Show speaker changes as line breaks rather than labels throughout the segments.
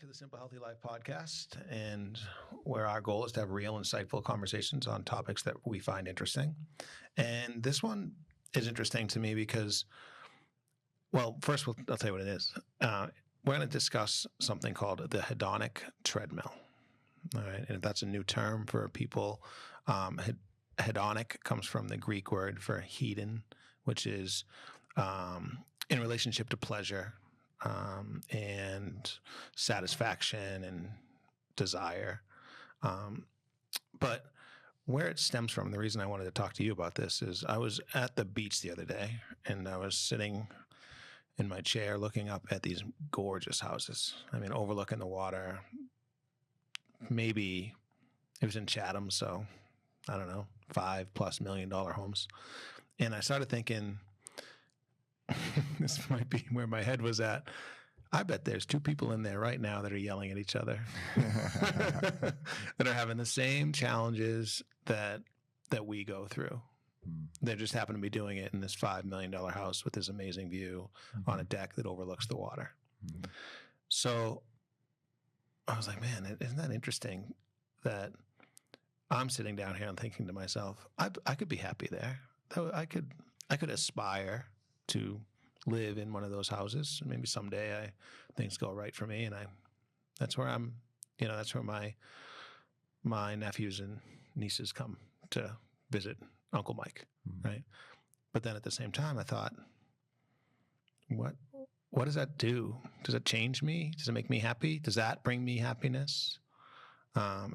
the Simple Healthy Life podcast, and where our goal is to have real, insightful conversations on topics that we find interesting. And this one is interesting to me because, well, first I'll tell you what it is. We're going to discuss something called the hedonic treadmill. All right, and that's a new term for people. Hedonic comes from the Greek word for hedon, which is in relationship to pleasure. And satisfaction and desire. But where it stems from, the reason I wanted to talk to you about this is I was at the beach the other day and I was sitting in my chair looking up at these gorgeous houses. I mean, overlooking the water. Maybe it was in Chatham, so I don't know, $5+ million homes. And I started thinking, this might be where my head was at. I bet there's two people in there right now that are yelling at each other, that are having the same challenges that we go through. They just happen to be doing it in this $5 million house with this amazing view on a deck that overlooks the water. So I was like, man, isn't that interesting that I'm sitting down here and thinking to myself, I could be happy there. I could aspire to live in one of those houses. Maybe someday things go right for me, and that's where I'm. That's where my nephews and nieces come to visit Uncle Mike, right? But then at the same time, I thought, what does that do? Does it change me? Does it make me happy? Does that bring me happiness?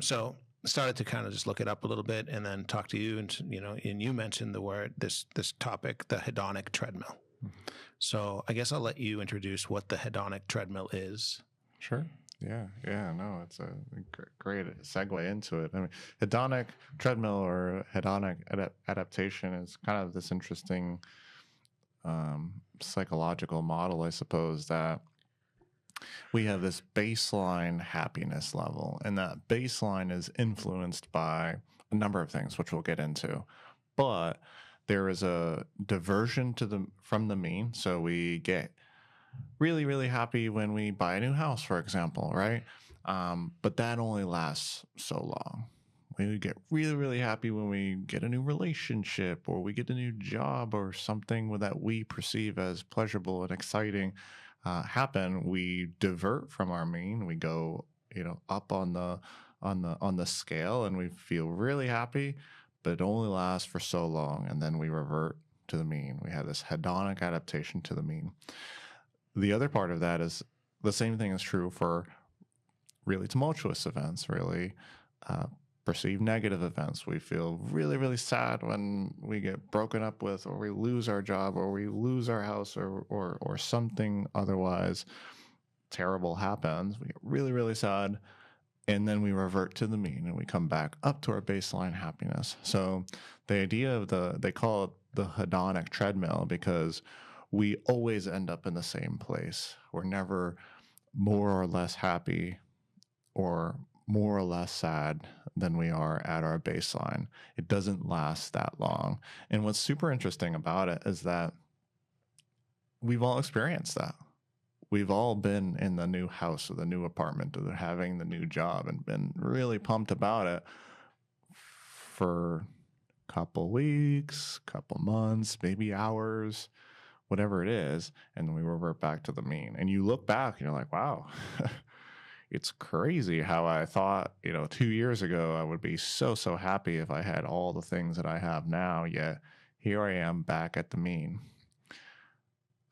So I started to kind of just look it up a little bit, and then talk to you, and you mentioned the word, this topic, the hedonic treadmill. So I guess I'll let you introduce what the hedonic treadmill is.
Sure. Yeah. No, it's a great segue into it. I mean, hedonic treadmill or hedonic adaptation is kind of this interesting psychological model, I suppose, that we have this baseline happiness level, and that baseline is influenced by a number of things, which we'll get into. But there is a diversion from the mean. So we get really, really happy when we buy a new house, for example, right? But that only lasts so long. We get really, really happy when we get a new relationship, or we get a new job, or something that we perceive as pleasurable and exciting happen. We divert from our mean. We go, up on the scale, and we feel really happy, but it only lasts for so long, and then we revert to the mean. We have this hedonic adaptation to the mean. The other part of that is the same thing is true for really tumultuous events, really perceived negative events. We feel really, really sad when we get broken up with, or we lose our job, or we lose our house, or something otherwise terrible happens. We get really, really sad. And then we revert to the mean, and we come back up to our baseline happiness. So the idea of they call it the hedonic treadmill because we always end up in the same place. We're never more or less happy or more or less sad than we are at our baseline. It doesn't last that long. And what's super interesting about it is that we've all experienced that. We've all been in the new house or the new apartment or having the new job and been really pumped about it for a couple weeks, couple months, maybe hours, whatever it is. And then we revert back to the mean. And you look back and you're like, wow, it's crazy how I thought, 2 years ago, I would be so happy if I had all the things that I have now. Yet here I am back at the mean.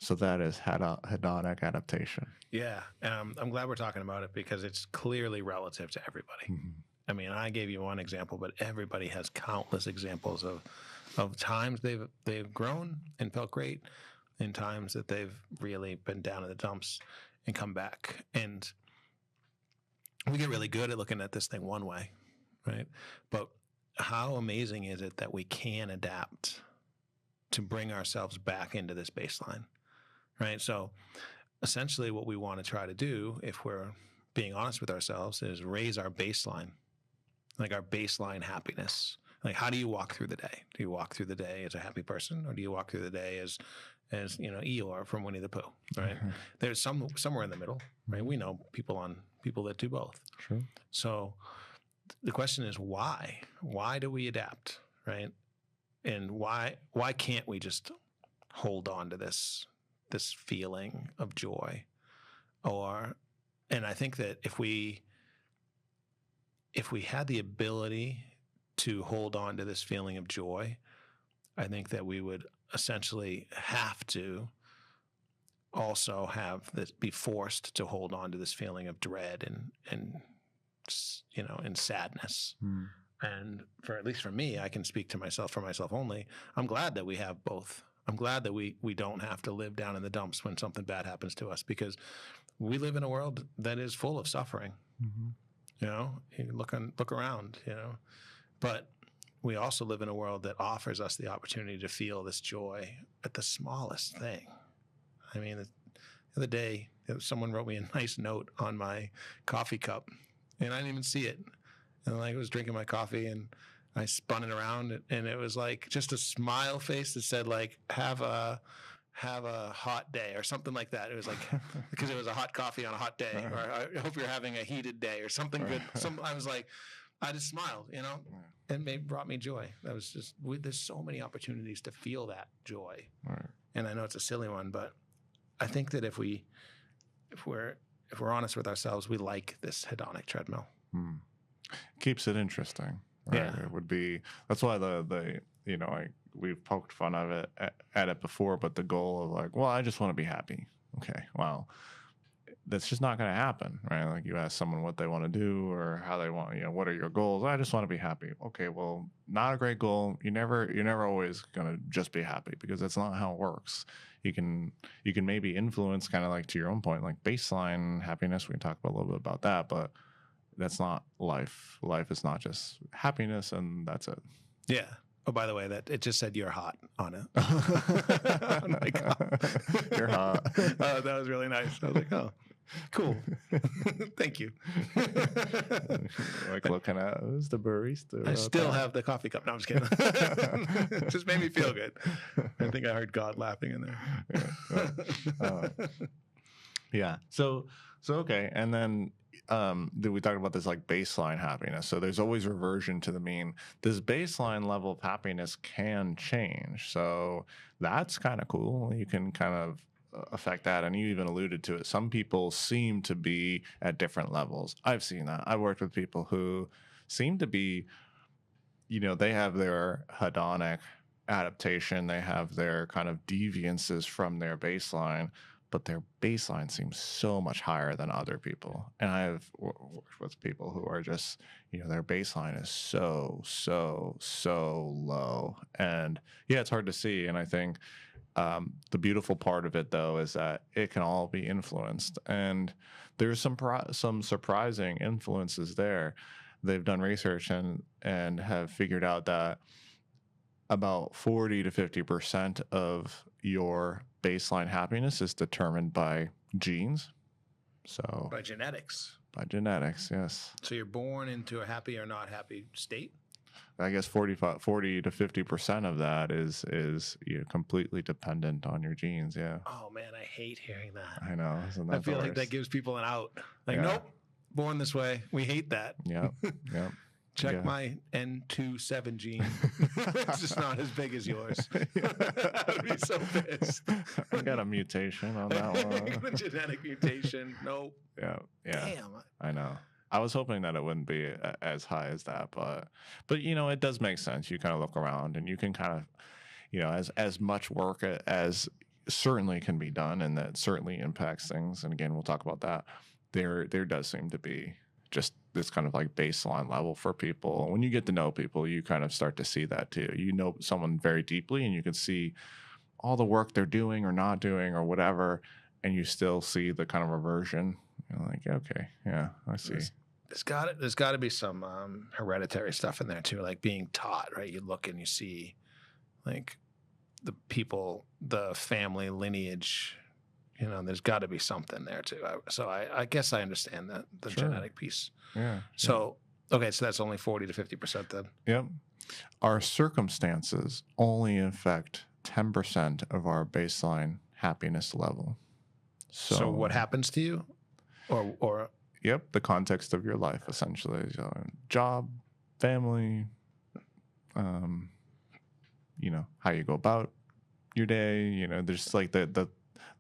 So that is hedonic adaptation.
Yeah. I'm glad we're talking about it because it's clearly relative to everybody. Mm-hmm. I mean, I gave you one example, but everybody has countless examples of times they've grown and felt great, and times that they've really been down in the dumps and come back. And we get really good at looking at this thing one way, right? But how amazing is it that we can adapt to bring ourselves back into this baseline? Right. So essentially what we want to try to do, if we're being honest with ourselves, is raise our baseline, like our baseline happiness, Like, how do you walk through the day? Do you walk through the day as a happy person, or do you walk through the day as Eeyore from Winnie the Pooh, right? There's somewhere in the middle, right? We know people that do both.
True.
So the question is why? Why do we adapt, right? And why can't we just hold on to this feeling of joy? And I think that if we had the ability to hold on to this feeling of joy, I think that we would essentially have to also be forced to hold on to this feeling of dread and sadness. And at least for me, I can speak to myself for myself only. I'm glad that we have both. I'm glad that we don't have to live down in the dumps when something bad happens to us, because we live in a world that is full of suffering. You look around, but we also live in a world that offers us the opportunity to feel this joy at the smallest thing. I mean, the other day, someone wrote me a nice note on my coffee cup, and I didn't even see it. And I was drinking my coffee, and I spun it around, and it was like just a smile face that said, like, have a hot day or something like that. It was like, because it was a hot coffee on a hot day, or I hope you're having a heated day or something good. I was like, I just smiled, and it brought me joy. That was just, there's so many opportunities to feel that joy.
Right.
And I know it's a silly one, but I think that if we're honest with ourselves, we like this hedonic treadmill.
Keeps it interesting. Right?
Yeah.
It would be, that's why we've poked fun of it at it before, but the goal of like, well, I just want to be happy. Okay, well, that's just not going to happen, right? Like, you ask someone what they want to do or how they want, what are your goals? I just want to be happy. Okay, well, not a great goal. You're never always going to just be happy, because that's not how it works. You can maybe influence, kind of like to your own point, like baseline happiness. We can talk about a little bit about that, but that's not life. Life is not just happiness and that's it.
Yeah. Oh, by the way, that it just said "you're hot" on it. Oh my God.
You're hot.
Oh, that was really nice. I was like, oh, cool. Thank you.
Like looking at who's the barista.
I still have the coffee cup. No, I'm just kidding. It just made me feel good. I think I heard God laughing in there.
Yeah. So okay, and then we talked about this like baseline happiness. So there's always reversion to the mean. This baseline level of happiness can change. So that's kind of cool. You can kind of affect that, and you even alluded to it. Some people seem to be at different levels. I've seen that. I've worked with people who seem to be, they have their hedonic adaptation, they have their kind of deviances from their baseline, but their baseline seems so much higher than other people. And I've worked with people who are just, their baseline is so low. And yeah, it's hard to see. And I think the beautiful part of it, though, is that it can all be influenced. And there's some surprising influences there. They've done research and have figured out that about 40 to 50% of your baseline happiness is determined by genes. So
By genetics.
By genetics, yes.
So you're born into a happy or not happy state?
I guess 40 to 50% of that is completely dependent on your genes. Yeah.
Oh man, I hate hearing that.
I know.
I feel like that gives people an out. Like, nope, born this way. We hate that.
Yeah.
Check my N27 gene. It's just not as big as yours. I'd be so pissed.
I got a mutation on that one.
A genetic mutation. Nope.
Yeah.
Damn.
I know. I was hoping that it wouldn't be as high as that, but it does make sense. You kind of look around and you can kind of, as much work as certainly can be done, and that certainly impacts things. And again, we'll talk about that. There does seem to be just this kind of like baseline level for people. When you get to know people, you kind of start to see that too. You know someone very deeply, and you can see all the work they're doing or not doing or whatever, and you still see the kind of reversion. You're like, okay, yeah, I see.
There's got to be some hereditary stuff in there too, like being taught, right? You look and you see like the people, the family lineage, there's got to be something there too. So I guess I understand the
Sure.
genetic piece.
Yeah.
So, okay, so that's only 40 to 50% then.
Yep. Our circumstances only affect 10% of our baseline happiness level.
So what happens to you? Or
Yep, the context of your life, essentially. So, job, family, how you go about your day. There's like the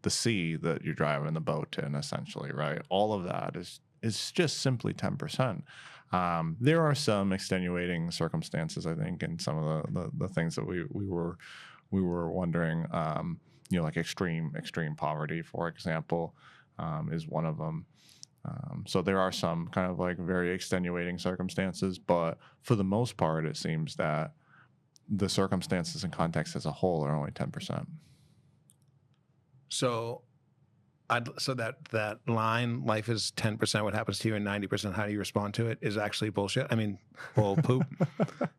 sea that you're driving the boat in, essentially, right? All of that is just simply 10%. There are some extenuating circumstances, I think, in some of the things that we were wondering. Like extreme poverty, for example, is one of them. So there are some kind of like very extenuating circumstances, but for the most part, it seems that the circumstances and context as a whole are only 10%.
so that line, life is 10% what happens to you and 90% how you respond to it, is actually bullshit. I mean, bull poop.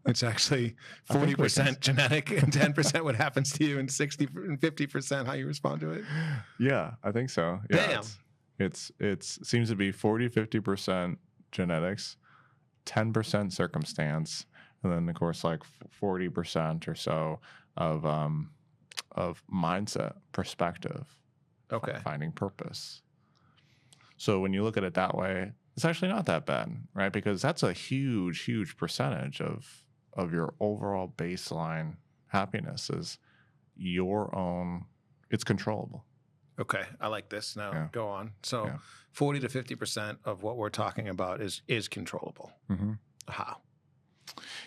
It's actually 40% genetic and 10% what happens to you and 60 and 50% how you respond to it.
Yeah, I think so. Yeah,
Damn.
It seems to be 40-50% genetics, 10% circumstance, and then of course like 40% or so of mindset, perspective.
Okay.
Finding purpose. So when you look at it that way, it's actually not that bad, right? Because that's a huge percentage of your overall baseline happiness is your own. It's controllable.
Okay, I like this. Now go on. So 40 to 50% of what we're talking about is controllable.
Mm-hmm.
How?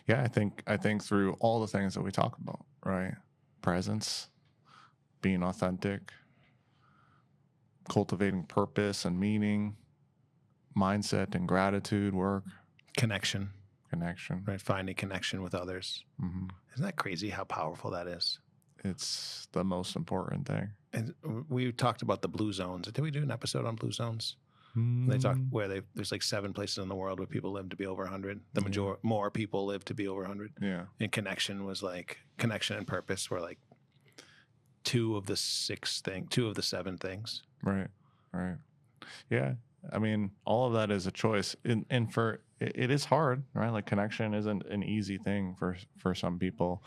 Yeah, I think through all the things that we talk about, right? Presence, being authentic, cultivating purpose and meaning, mindset and gratitude work,
Connection,
right?
Finding connection with others.
Mm-hmm.
Isn't that crazy how powerful that is?
It's the most important thing.
And we talked about the blue zones. Did we do an episode on blue zones?
Mm-hmm.
They talk where there's like 7 places in the world where people live to be over 100. More people live to be over 100.
Yeah.
And connection and purpose were like 2 of the 7 things.
Right. Yeah. I mean, all of that is a choice. And for it is hard, right? Like connection isn't an easy thing for some people.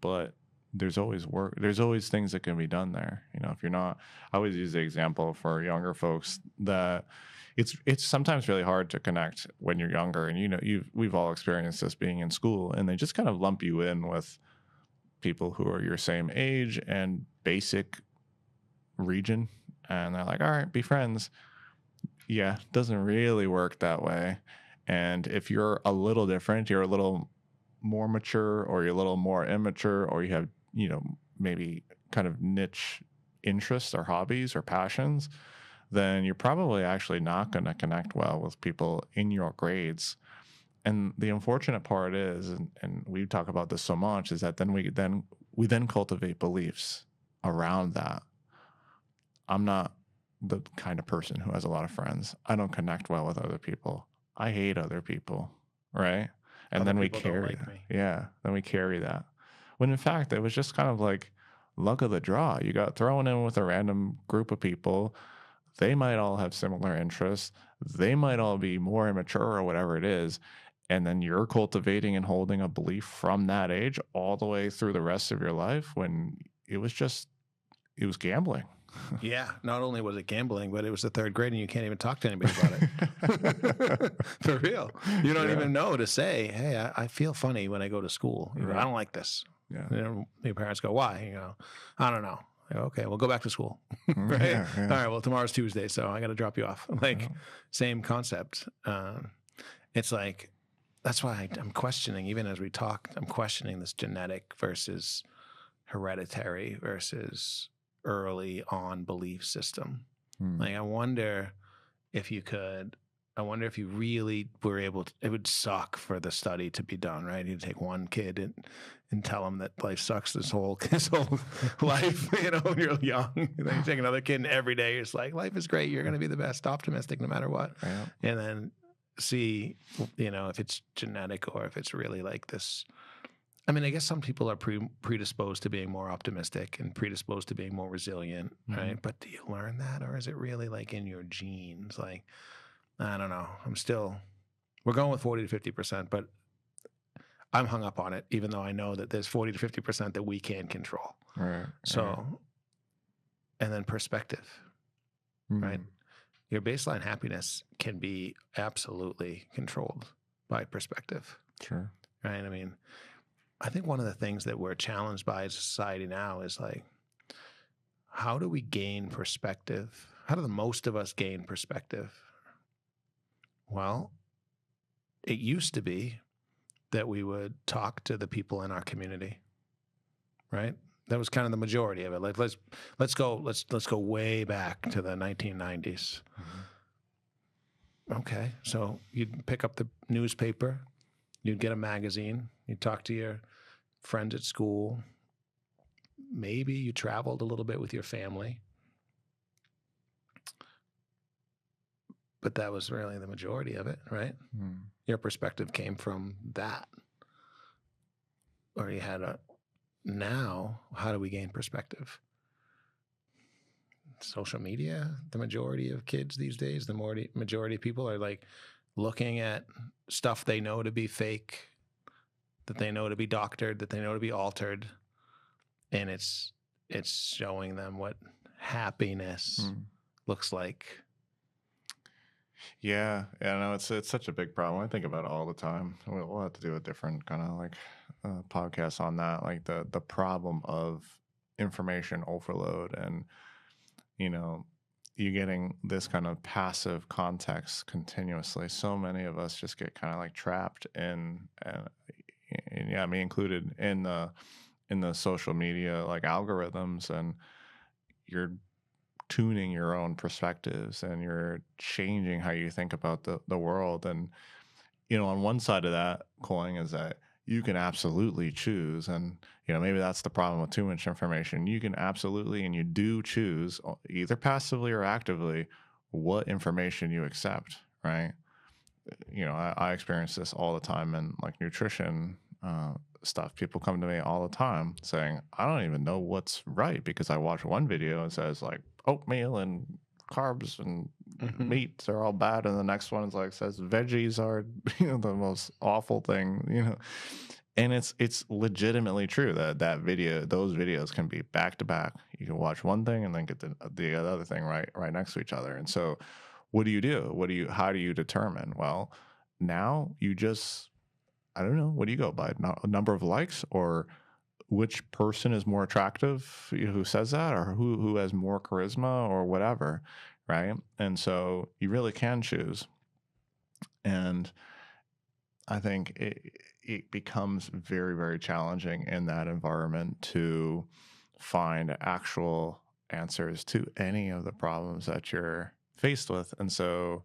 But there's always work. There's always things that can be done there. If you're not, I always use the example for younger folks that it's sometimes really hard to connect when you're younger. And we've all experienced this being in school, and they just kind of lump you in with people who are your same age and basic region, and they're like, all right, be friends. Yeah, it doesn't really work that way. And if you're a little different, you're a little more mature, or you're a little more immature, or you have maybe kind of niche interests or hobbies or passions, then you're probably actually not going to connect well with people in your grades. And the unfortunate part is, and we talk about this so much, is that then we cultivate beliefs around that. I'm not the kind of person who has a lot of friends. I don't connect well with other people. I hate other people, right? And then we carry then we carry that. When in fact, it was just kind of like luck of the draw. You got thrown in with a random group of people. They might all have similar interests. They might all be more immature or whatever it is. And then you're cultivating and holding a belief from that age all the way through the rest of your life, when it was gambling.
Yeah, not only was it gambling, but it was the 3rd grade, and you can't even talk to anybody about it. For real. You don't even know to say, hey, I feel funny when I go to school. I don't like this.
Yeah.
Your parents go, why? I don't know. I go, okay, we'll go back to school. Right?
Yeah.
All right, well, tomorrow's Tuesday, so I got to drop you off. Same concept. It's like, that's why I'm questioning, even as we talk, I'm questioning this genetic versus hereditary versus early on belief system. Like, I wonder if you really were able to, it would suck for the study to be done, right? You'd take one kid and tell him that life sucks his whole life, when you're young. And then you take another kid, and every day it's like, life is great. You're going to be the best, optimistic no matter what. Yeah. And then see, if it's genetic or if it's really like this. I mean, I guess some people are predisposed to being more optimistic and predisposed to being more resilient, right? But do you learn that, or is it really like in your genes? Like, I don't know. We're going with 40 to 50%, but I'm hung up on it, even though I know that there's 40 to 50% that we can control.
Right.
So, and then perspective, right? Your baseline happiness can be absolutely controlled by perspective.
Sure.
Right. I mean, I think one of the things that we're challenged by as a society now is like, how do we gain perspective? How do the most of us gain perspective? Well, it used to be that we would talk to the people in our community, right? That was kind of the majority of it. Like let's go way back to the 1990s. Okay, so you'd pick up the newspaper, you'd get a magazine, you'd talk to your friends at school. Maybe you traveled a little bit with your family. But that was really the majority of it, right? Your perspective came from that. Or you had now, how do we gain perspective? Social media, the majority of kids these days, the majority of people are like looking at stuff they know to be fake, that they know to be doctored, that they know to be altered. And it's showing them what happiness looks like.
Yeah, no, it's such a big problem. I think about it all the time. We'll have to do a different kind of like podcast on that, like the problem of information overload, and you getting this kind of passive context continuously. So many of us just get kind of like trapped in, and yeah, me included, in the social media like algorithms, and you're tuning your own perspectives and you're changing how you think about the world. And on one side of that coin is that you can absolutely choose, and maybe that's the problem with too much information. You can absolutely, and you do choose, either passively or actively, what information you accept, right? I experience this all the time in like nutrition stuff. People come to me all the time saying, I don't even know what's right, because I watch one video and says like oatmeal and carbs and meats are all bad, and the next one is like says veggies are the most awful thing, and it's legitimately true that those videos can be back to back. You can watch one thing and then get the other thing right next to each other. And so what do? How do you determine? Well, now you just, I don't know, what do you go by? A number of likes, or which person is more attractive who says that, or who has more charisma, or whatever, right? And so you really can choose. And I think it becomes very, very challenging in that environment to find actual answers to any of the problems that you're faced with. And so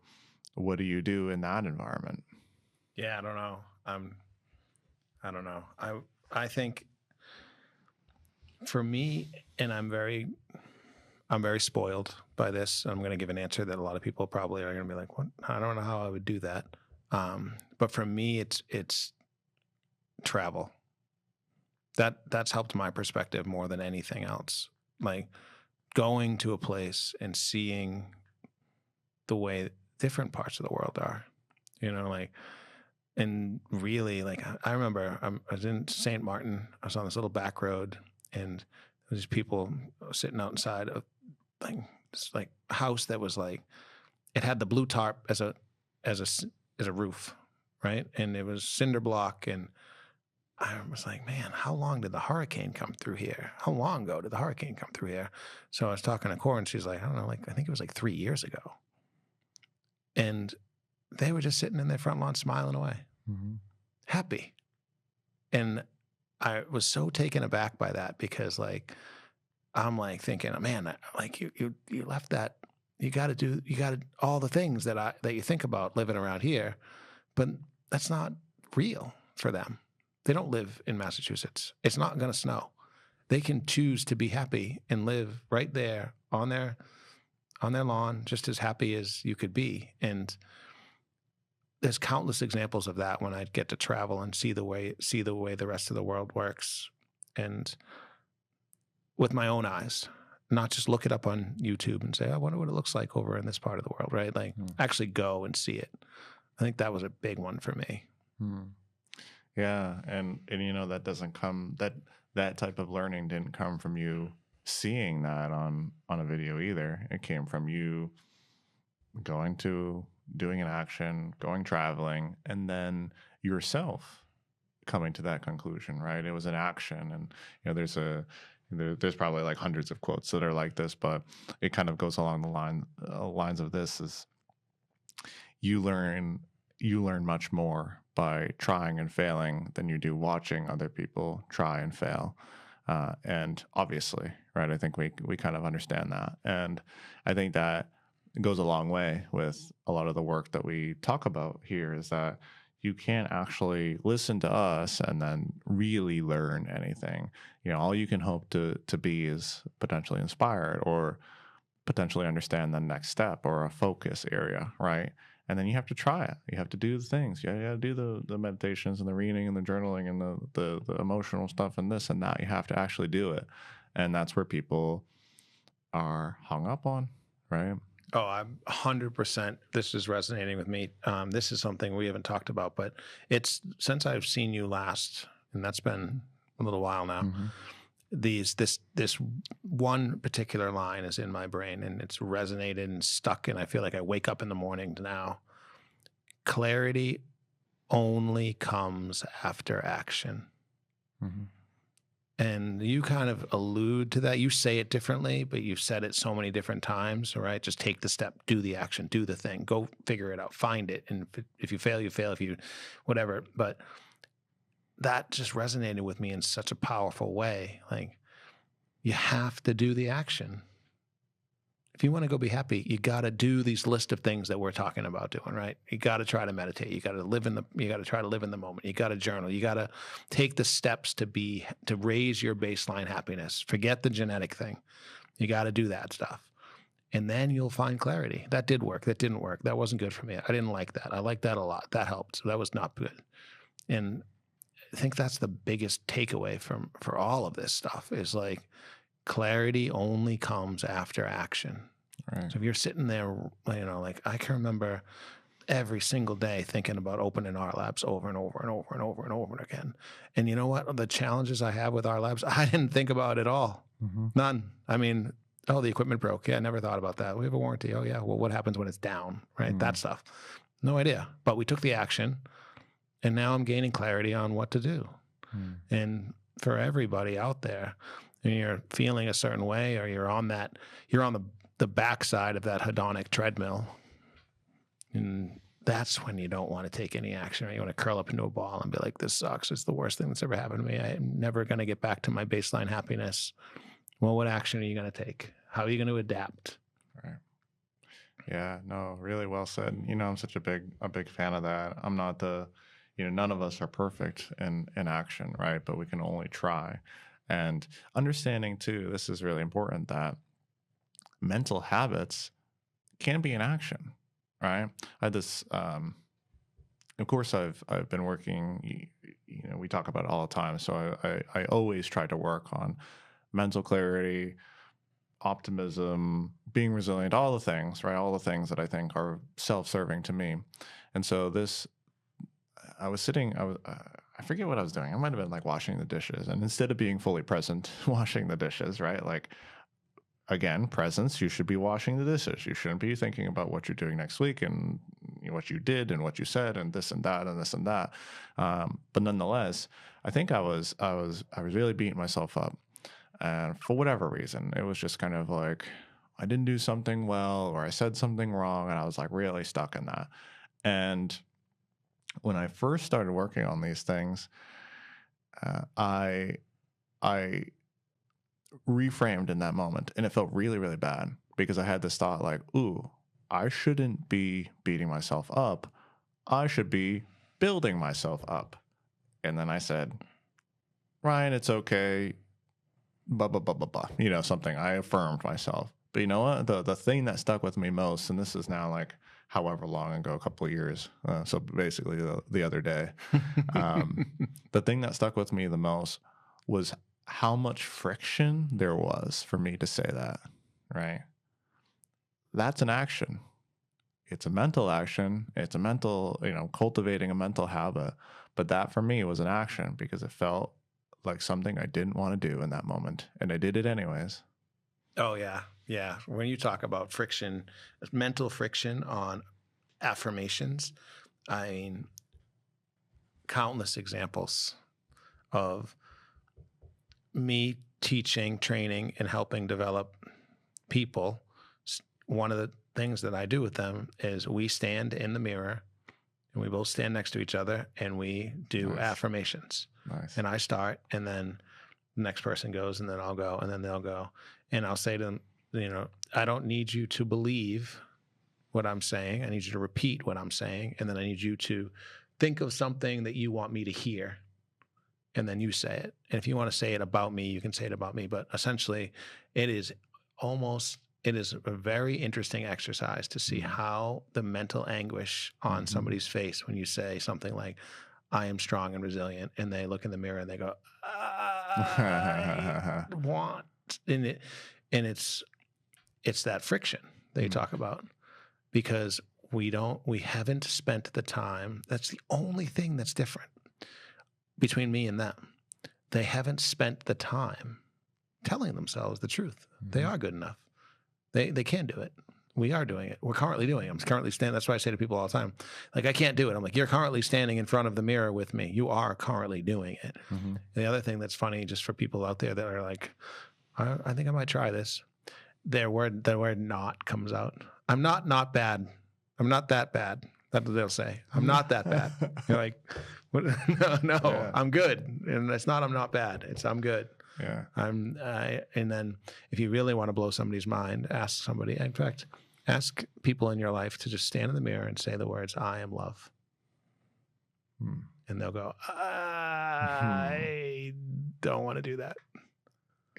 what do you do in that environment?
Yeah, I don't know. I don't know. I think for me, and I'm very spoiled by this. I'm going to give an answer that a lot of people probably are going to be like, "What? I don't know how I would do that." But for me, it's travel. That's helped my perspective more than anything else. Like going to a place and seeing the way different parts of the world are, and really, like, I remember I was in St. Martin. I was on this little back road, and there was people sitting outside of this house that was like, it had the blue tarp as a roof, right? And it was cinder block, and I was like, man, how long did the hurricane come through here? How long ago did the hurricane come through here? So I was talking to Cora, and she's like, I don't know, I think it was 3 years ago. And they were just sitting in their front lawn smiling away, happy. And I was so taken aback by that, because I'm thinking, man, you left that, you got to all the things that you think about living around here, but that's not real for them. They don't live in Massachusetts. It's not going to snow. They can choose to be happy and live right there on their lawn, just as happy as you could be. And there's countless examples of that when I get to travel and see the way the rest of the world works, and with my own eyes, not just look it up on YouTube and say, I wonder what it looks like over in this part of the world, right? Actually go and see it. I think that was a big one for me.
Yeah, and you know that doesn't come that type of learning didn't come from you seeing that on a video either. It came from you going to doing an action, going traveling, and then yourself coming to that conclusion, right? It was an action, and you know there's probably like hundreds of quotes that are like this, but it kind of goes along the lines of this is you learn much more by trying and failing than you do watching other people try and fail. And obviously, right, I think we kind of understand that. And I think that goes a long way with a lot of the work that we talk about here is that you can't actually listen to us and then really learn anything. You know, all you can hope to be is potentially inspired or potentially understand the next step or a focus area, right? And then you have to try it. You have to do the things. You got to do the meditations and the reading and the journaling and the emotional stuff and this and that. You have to actually do it. And that's where people are hung up on, right?
Oh, I'm 100%. This is resonating with me. This is something we haven't talked about, but it's since I've seen you last, and that's been a little while now.
Mm-hmm.
This one particular line is in my brain, and it's resonated and stuck. And I feel like I wake up in the morning now. Clarity only comes after action.
Mm-hmm.
And you kind of allude to that. You say it differently, but you've said it so many different times, right? Just take the step, do the action, do the thing, go figure it out, find it. And if you fail, you fail, if you, whatever. But that just resonated with me in such a powerful way. Like, you have to do the action. If you want to go be happy, you got to do these list of things that we're talking about doing, right? You got to try to meditate. You got to try to live in the moment. You got to journal. You got to take the steps to raise your baseline happiness. Forget the genetic thing. You got to do that stuff. And then you'll find clarity. That did work. That didn't work. That wasn't good for me. I didn't like that. I liked that a lot. That helped. So that was not good. And I think that's the biggest takeaway for all of this stuff is like, clarity only comes after action.
Right.
So if you're sitting there, you know, like I can remember every single day thinking about opening our labs over and over and over and over and over again. And you know what? The challenges I have with our labs, I didn't think about at all.
Mm-hmm.
None. I mean, oh, the equipment broke. Yeah, I never thought about that. We have a warranty. Oh, yeah. Well, what happens when it's down, right?
Mm-hmm.
That stuff. No idea. But we took the action, and now I'm gaining clarity on what to do. Mm-hmm. And for everybody out there, and you're feeling a certain way, or you're on the backside of that hedonic treadmill, and that's when you don't want to take any action. Right? You want to curl up into a ball and be like, this sucks. It's the worst thing that's ever happened to me. I'm never going to get back to my baseline happiness. Well, what action are you going to take? How are you going to adapt?
Right. Yeah, no, really well said. You know, I'm such a big fan of that. I'm not none of us are perfect in action, right? But we can only try. And understanding too, this is really important, that mental habits can be in action, right? I had this, of course, I've been working, you know, we talk about it all the time. So I always try to work on mental clarity, optimism, being resilient, all the things, right? All the things that I think are self-serving to me. And so I forget what I was doing. I might have been like washing the dishes. And instead of being fully present, washing the dishes, right? Like, again, presence, you should be washing the dishes. You shouldn't be thinking about what you're doing next week and what you did and what you said and this and that and this and that. But nonetheless, I think I was really beating myself up. And for whatever reason, it was just kind of like, I didn't do something well, or I said something wrong. And I was like really stuck in that. And when I first started working on these things, I reframed in that moment, and it felt really, really bad because I had this thought like, ooh, I shouldn't be beating myself up. I should be building myself up. And then I said, Ryan, it's okay. Blah, blah, blah, blah, blah. You know, something. I affirmed myself. But you know what? The thing that stuck with me most, and this is now like however long ago, a couple of years. So basically the other day, the thing that stuck with me the most was how much friction there was for me to say that, right? That's an action. it's a mental action. It's a mental, cultivating a mental habit. But that for me was an action because it felt like something I didn't want to do in that moment. And I did it anyways.
Oh, yeah. Yeah. When you talk about friction, mental friction on affirmations, I mean, countless examples of me teaching, training, and helping develop people. One of the things that I do with them is we stand in the mirror and we both stand next to each other and we do affirmations.
Nice.
And I start, and then the next person goes, and then I'll go, and then they'll go. And I'll say to them, I don't need you to believe what I'm saying. I need you to repeat what I'm saying. And then I need you to think of something that you want me to hear. And then you say it. And if you want to say it about me, you can say it about me. But essentially, it is a very interesting exercise to see how the mental anguish on somebody's face when you say something like, I am strong and resilient. And they look in the mirror and they go, I want. And it's that friction that you talk about, because we haven't spent the time. That's the only thing that's different between me and them. They haven't spent the time telling themselves the truth. They are good enough. They can do it. We are doing it. We're currently doing it. I'm currently standing. That's why I say to people all the time, like, I can't do it. I'm like, you're currently standing in front of the mirror with me. You are currently doing it. And the other thing that's funny, just for people out there that are like, I think I might try this. The word not comes out. I'm not bad. I'm not that bad. That's what they'll say. I'm not that bad. You're like, what? No, yeah. I'm good. And it's not, I'm not bad. It's, I'm good.
Yeah.
And then if you really want to blow somebody's mind, ask somebody. In fact, ask people in your life to just stand in the mirror and say the words, I am love. And they'll go, I don't want to do that.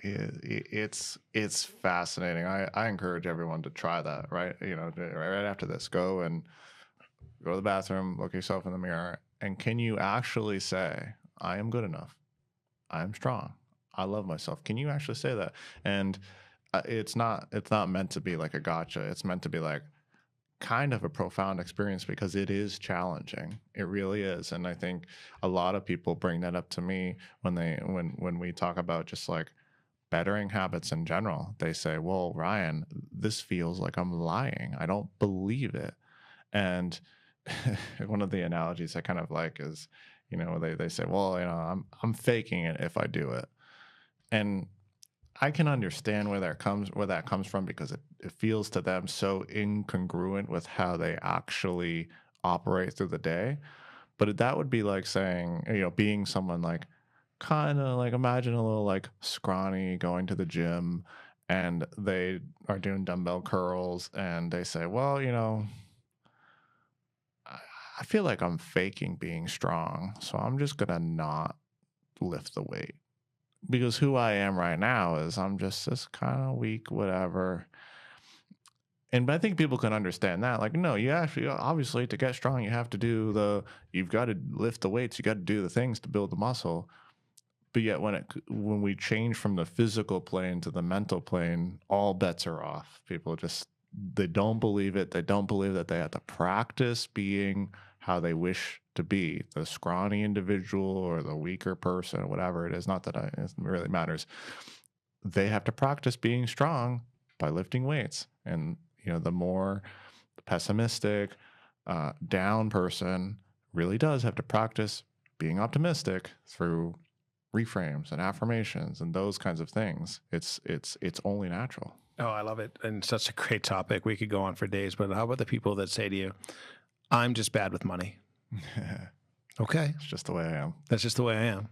It's fascinating. I encourage everyone to try that, right? Right after this, go to the bathroom, look yourself in the mirror, and can you actually say, I am good enough. I am strong. I love myself. Can you actually say that? And it's not meant to be like a gotcha. It's meant to be like kind of a profound experience because it is challenging. It really is. And I think a lot of people bring that up to me when we talk about just like bettering habits in general. They say, well, Ryan, this feels like I'm lying. I don't believe it. And one of the analogies I kind of like is, they say, well, I'm faking it if I do it. And I can understand where that comes from because it feels to them so incongruent with how they actually operate through the day. But that would be like saying, being someone like kind of like, imagine a little like scrawny going to the gym and they are doing dumbbell curls and they say, well, I feel like I'm faking being strong, so I'm just going to not lift the weight. Because who I am right now is I'm just this kind of weak, whatever. And I think people can understand that. Like, no, you actually, obviously, to get strong, you've got to lift the weights. You got to do the things to build the muscle. But yet when we change from the physical plane to the mental plane, all bets are off. People they don't believe it. They don't believe that they have to practice being how they wish to be, the scrawny individual or the weaker person or whatever it is. Not that it really matters. They have to practice being strong by lifting weights. And, the more pessimistic, down person really does have to practice being optimistic through reframes and affirmations and those kinds of things. It's only natural.
Oh, I love it. And such a great topic. We could go on for days, but how about the people that say to you, I'm just bad with money? Okay.
It's just the way I am.
That's just the way I am.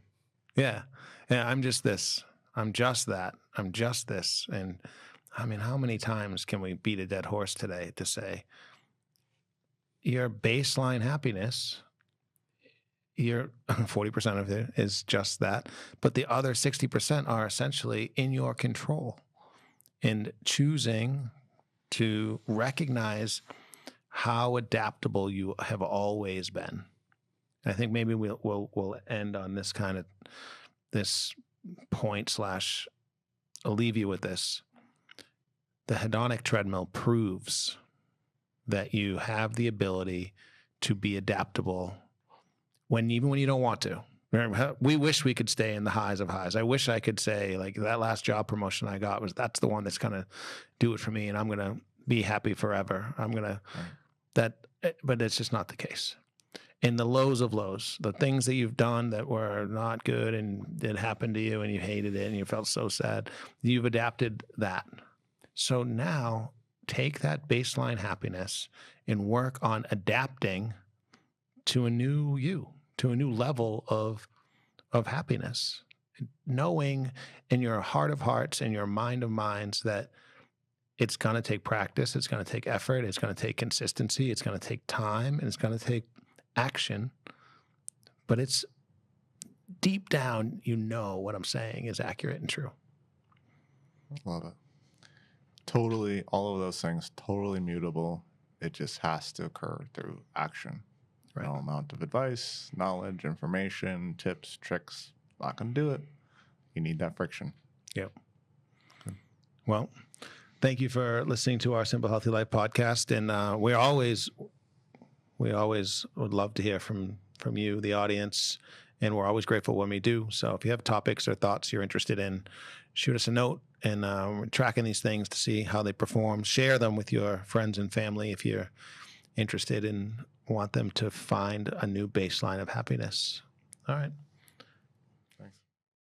Yeah. Yeah. I'm just this. I'm just that. I'm just this. And I mean, how many times can we beat a dead horse today to say your baseline happiness, your 40% of it is just that, but the other 60% are essentially in your control. And choosing to recognize how adaptable you have always been. And I think maybe we'll end on this kind of this point / I'll leave you with this. The hedonic treadmill proves that you have the ability to be adaptable even when you don't want to. We wish we could stay in the highs of highs. I wish I could say, like, that last job promotion I got that's the one that's going to do it for me, and I'm going to be happy forever. I'm going to but it's just not the case. In the lows of lows, the things that you've done that were not good and it happened to you and you hated it and you felt so sad, you've adapted that. So now take that baseline happiness and work on adapting to a new you, to a new level of happiness, knowing in your heart of hearts and your mind of minds that it's going to take practice, it's going to take effort, it's going to take consistency, it's going to take time, and it's going to take action. But it's deep down, you know what I'm saying is accurate and true.
Love it. Totally, all of those things, totally mutable. It just has to occur through action. Right. No amount of advice, knowledge, information, tips, tricks, not going to do it. You need that friction.
Yep. Good. Well, thank you for listening to our Simple Healthy Life podcast. And we always would love to hear from you, the audience, and we're always grateful when we do. So if you have topics or thoughts you're interested in, shoot us a note. And we're tracking these things to see how they perform. Share them with your friends and family if you're interested and want them to find a new baseline of happiness. All right.